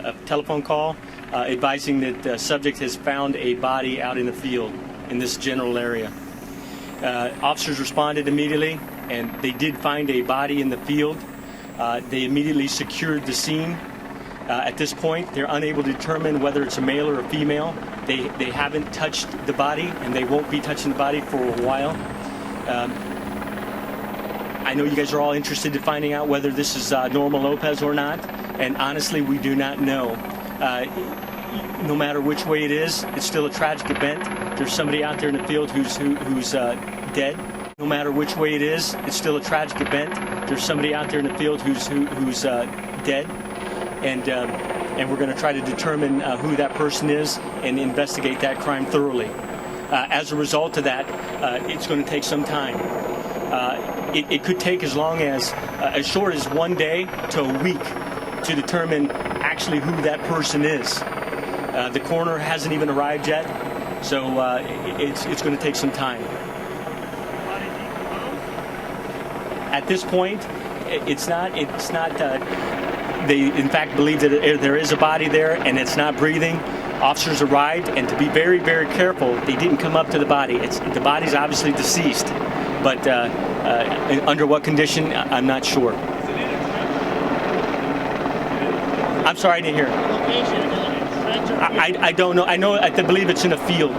a telephone call advising that the subject has found a body out in the field in this general area. Officers responded immediately, and they did find a body in the field. They immediately secured the scene. At this point, they're unable to determine whether it's a male or a female. They haven't touched the body, and they won't be touching the body for a while. I know you guys are all interested in finding out whether this is Norma Lopez or not, and honestly, we do not know. No matter which way it is, it's still a tragic event. There's somebody out there in the field who's dead. No matter which way it is, it's still a tragic event. There's somebody out there in the field who's dead, and we're going to try to determine who that person is and investigate that crime thoroughly. As a result of that, it's going to take some time. It could take as short as 1 day to a week to determine actually who that person is. The coroner hasn't even arrived yet, so it's going to take some time. At this point, it's not. They in fact believe that there is a body there, and it's not breathing. Officers arrived, and to be very, very careful, they didn't come up to the body. The body's obviously deceased, but under what condition, I'm not sure. I'm sorry, I didn't hear. I don't know. I believe it's in a field.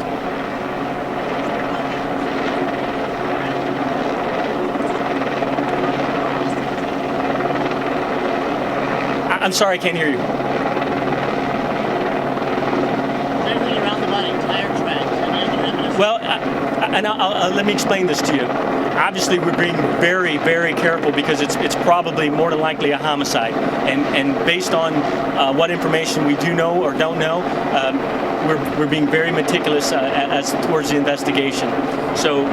I'm sorry, I can't hear you. Everything around the body, tire tracks, any other evidence? Well, let me explain this to you. Obviously, we're being very, very careful because it's probably more than likely a homicide. And based on what information we do know or don't know, we're being very meticulous as towards the investigation. So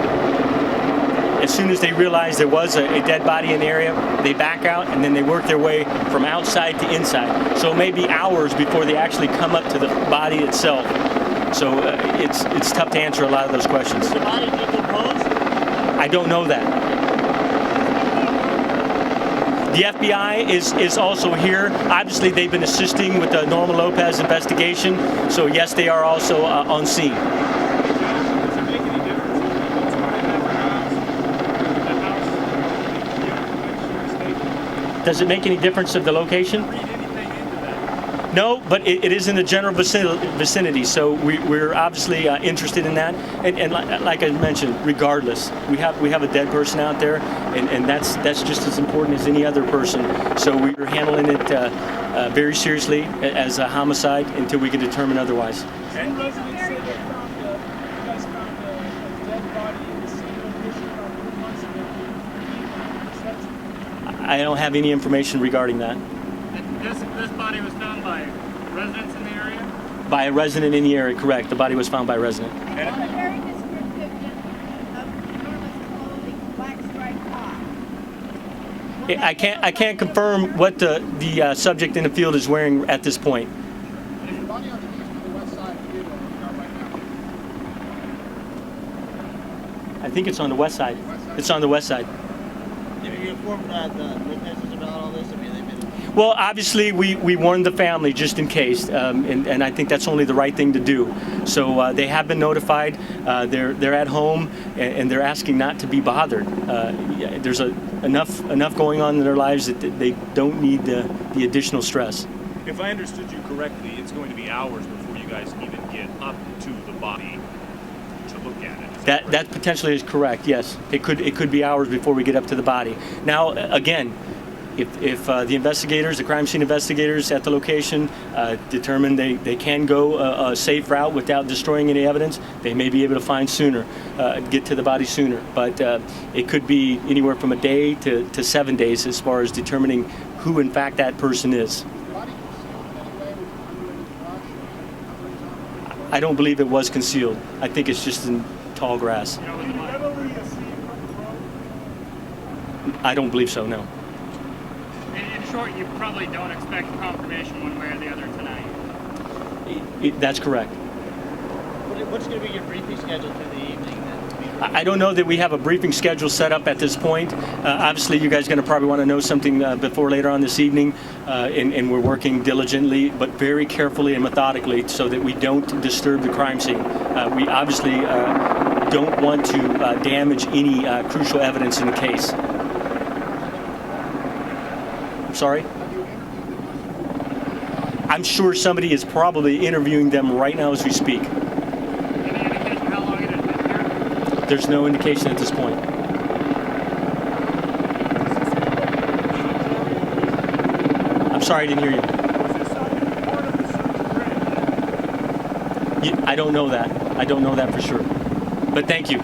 as soon as they realize there was a dead body in the area, they back out and then they work their way from outside to inside. So it may be hours before they actually come up to the body itself. So it's tough to answer a lot of those questions. Is the body decomposed? I don't know that. The FBI is also here. Obviously, they've been assisting with the Norma Lopez investigation. So yes, they are also on scene. Does it make any difference of the location? No, but it is in the general vicinity, so we're obviously interested in that. And like I mentioned, regardless, we have a dead person out there, and that's just as important as any other person. So we're handling it very seriously as a homicide until we can determine otherwise. Some residents say they found you guys found a dead body in the same location about 3 months ago. I don't have any information regarding that. This body was found by residents in the area? By a resident in the area, correct. The body was found by a resident. On a very descriptive of Norma's clothing, black striped top. I can't confirm what the subject in the field is wearing at this point. Is the body on the east or the west side of the field right now? I think it's on the west side. It's on the west side. Have you informed the witnesses about all this? I mean, they've been... Well, obviously, we warned the family just in case, and I think that's only the right thing to do. So they have been notified. They're at home, and they're asking not to be bothered. There's enough going on in their lives that they don't need the additional stress. If I understood you correctly, it's going to be hours before you guys even get up to the body to look at it. That potentially is correct. Yes, it could be hours before we get up to the body. Now, again, if the investigators, the crime scene investigators at the location determine they can go a safe route without destroying any evidence, they may be able to find sooner, get to the body sooner. But it could be anywhere from a day to 7 days as far as determining who in fact that person is. I don't believe it was concealed. I think it's just in tall grass. I don't believe so, no. In short, you probably don't expect confirmation one way or the other tonight. That's correct. What's going to be your briefing schedule for the evening? I don't know that we have a briefing schedule set up at this point. Obviously, you guys are going to probably want to know something before later on this evening, and we're working diligently, but very carefully and methodically so that we don't disturb the crime scene. We obviously don't want to damage any crucial evidence in the case. I'm sorry? I'm sure somebody is probably interviewing them right now as we speak. Any indication how long it has been here? There's no indication at this point. I'm sorry, I didn't hear you. I don't know that. I don't know that for sure. But thank you.